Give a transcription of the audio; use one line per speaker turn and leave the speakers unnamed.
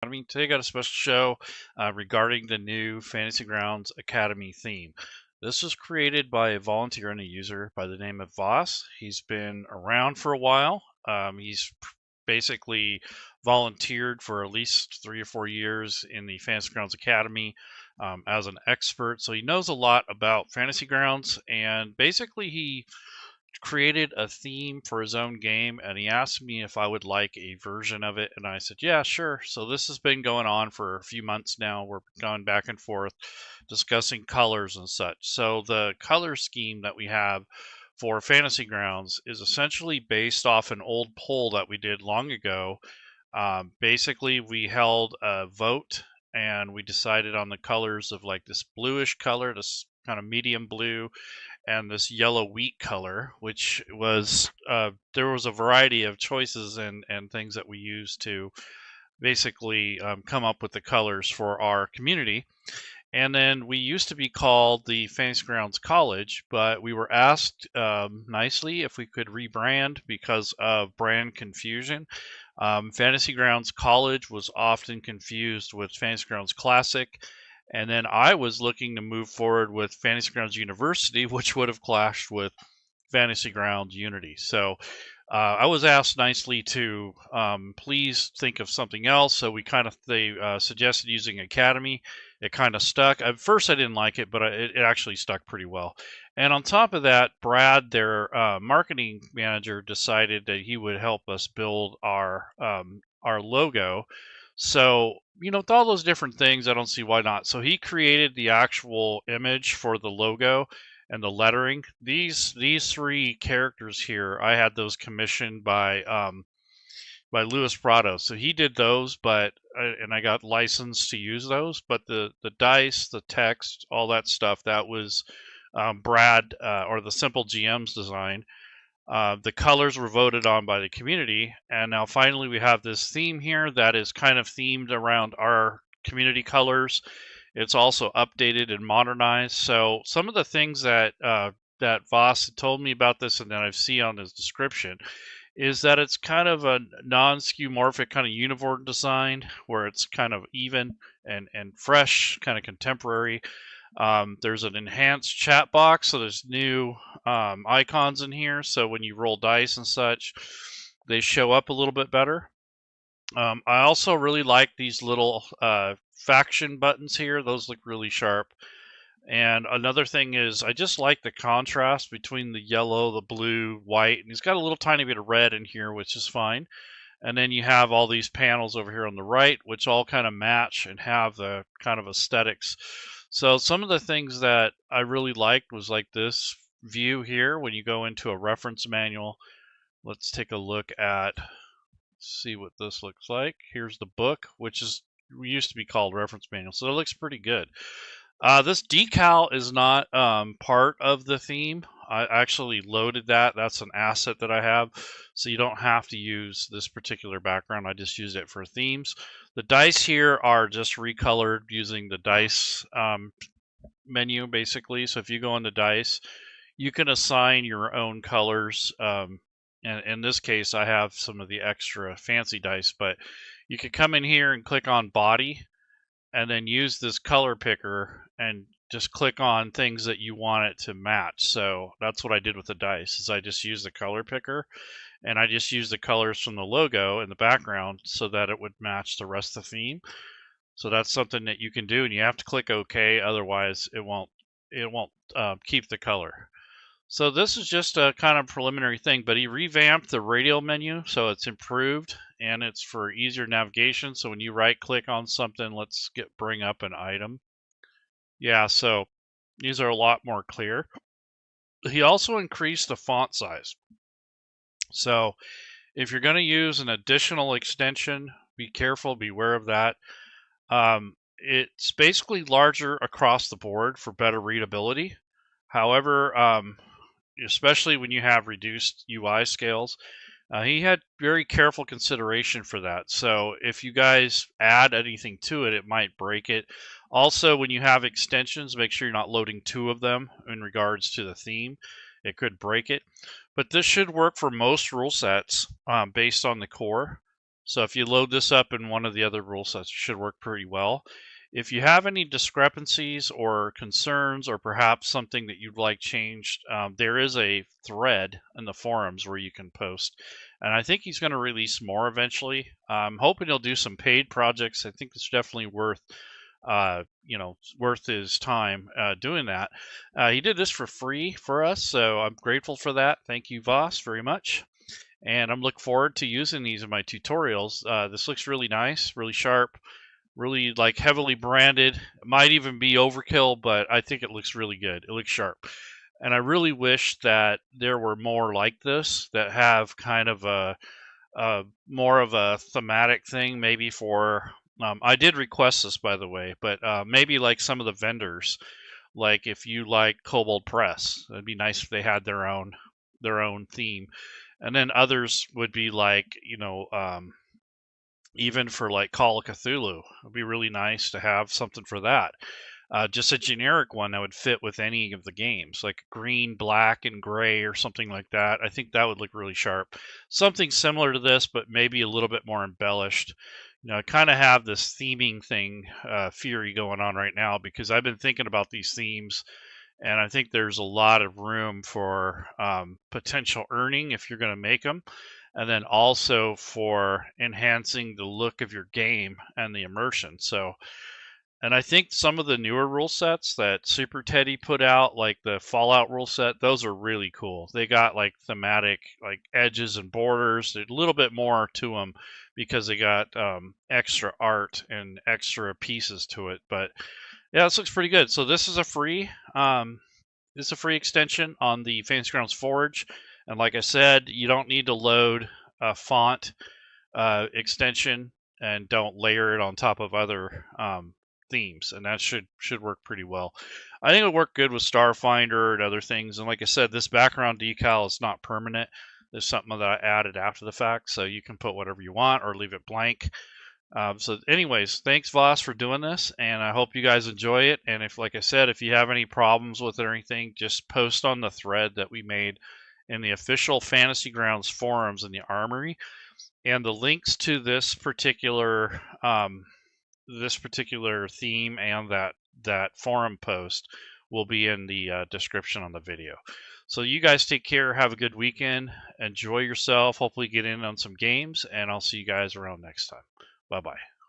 Today I got a special show regarding the new Fantasy Grounds Academy theme. This was created by a volunteer and a user by the name of Vass. He's been around for a while. He's basically volunteered for at least 3 or 4 years in the Fantasy Grounds Academy as an expert. So he knows a lot about Fantasy Grounds, and basically he created a theme for his own game, and he asked me if I would like a version of it, and I said yeah, sure. So this has been going on for a few months now. We're going back and forth discussing colors and such. So the color scheme that we have for Fantasy Grounds is essentially based off an old poll that we did long ago. Basically we held a vote and we decided on the colors of like this bluish color, this kind of medium blue, and this yellow wheat color, which was there was a variety of choices and things that we used to basically come up with the colors for our community. And then we used to be called the Fantasy Grounds College, but we were asked nicely if we could rebrand because of brand confusion. Fantasy Grounds College was often confused with Fantasy Grounds Classic, and then I was looking to move forward with Fantasy Grounds University, which would have clashed with Fantasy Grounds Unity. So I was asked nicely to please think of something else. So they suggested using Academy. It kind of stuck. At first, I didn't like it, but it actually stuck pretty well. And on top of that, Brad, their marketing manager, decided that he would help us build our logo. So, with all those different things, I don't see why not. So he created the actual image for the logo and the lettering. These three characters here, I had those commissioned by Louis Prado. So he did those, but and I got licensed to use those. But the dice, the text, all that stuff, that was Brad or the Simple GM's design. The colors were voted on by the community, and now finally we have this theme here that is kind of themed around our community colors. It's also updated and modernized. So some of the things that Voss had told me about this, and that I've seen on his description, is that it's kind of a non-skeuomorphic kind of uniform design, where it's kind of even and fresh, kind of contemporary. There's an enhanced chat box, so there's new icons in here. So when you roll dice and such, they show up a little bit better. I also really like these little faction buttons here. Those look really sharp. And another thing is, I just like the contrast between the yellow, the blue, white, and he's got a little tiny bit of red in here, which is fine. And then you have all these panels over here on the right, which all kind of match and have the kind of aesthetics. So some of the things that I really liked was like this view here when you go into a reference manual. Let's take a look at, see what this looks like. Here's the book, which used to be called reference manual. So it looks pretty good. This decal is not part of the theme. I actually loaded that. That's an asset that I have. So you don't have to use this particular background. I just use it for themes. The dice here are just recolored using the dice menu, basically. So if you go into dice, you can assign your own colors. And in this case, I have some of the extra fancy dice, but you can come in here and click on body, and then use this color picker and just click on things that you want it to match. So that's what I did with the dice, is I just used the color picker, and I just used the colors from the logo in the background so that it would match the rest of the theme. So that's something that you can do, and you have to click OK, otherwise it won't keep the color. So this is just a kind of preliminary thing, but he revamped the radial menu, so it's improved and it's for easier navigation. So when you right click on something, let's bring up an item. Yeah, so these are a lot more clear. He also increased the font size. So if you're going to use an additional extension, be careful, beware of that. It's basically larger across the board for better readability. However, especially when you have reduced UI scales, he had very careful consideration for that. So if you guys add anything to it, it might break it. Also, when you have extensions, make sure you're not loading two of them in regards to the theme. It could break it. But this should work for most rule sets based on the core. So if you load this up in one of the other rule sets, it should work pretty well. If you have any discrepancies or concerns, or perhaps something that you'd like changed, there is a thread in the forums where you can post. And I think he's going to release more eventually. I'm hoping he'll do some paid projects. I think it's definitely worth, worth his time doing that. He did this for free for us, so I'm grateful for that. Thank you, Vass, very much. And I'm looking forward to using these in my tutorials. This looks really nice, really sharp, really like heavily branded. It might even be overkill, but I think it looks really good. It looks sharp. And I really wish that there were more like this that have kind of a more of a thematic thing, maybe for. I did request this, by the way, but maybe like some of the vendors, like if you like Kobold Press, it'd be nice if they had their own theme. And then others would be like, even for like Call of Cthulhu, it'd be really nice to have something for that. Just a generic one that would fit with any of the games, like green, black, and gray, or something like that. I think that would look really sharp. Something similar to this, but maybe a little bit more embellished. I kind of have this theming thing, fury going on right now, because I've been thinking about these themes, and I think there's a lot of room for potential earning if you're going to make them, and then also for enhancing the look of your game and the immersion. So, and I think some of the newer rule sets that Super Teddy put out, like the Fallout rule set, those are really cool. They got like thematic, like edges and borders. There's a little bit more to them because they got extra art and extra pieces to it. But yeah, this looks pretty good. So this is a free extension on the Fantasy Grounds Forge, and like I said, you don't need to load a font extension, and don't layer it on top of other themes, and that should work pretty well. I think it'll work good with Starfinder and other things. And like I said, this background decal is not permanent. There's something that I added after the fact, so you can put whatever you want or leave it blank. So anyways, thanks Voss for doing this, and I hope you guys enjoy it. And if, like I said, if you have any problems with it or anything, just post on the thread that we made in the official Fantasy Grounds forums in the Armory, and the links to this particular theme and that forum post will be in the description on the video. So you guys take care, have a good weekend, enjoy yourself, hopefully get in on some games, and I'll see you guys around next time. Bye-bye.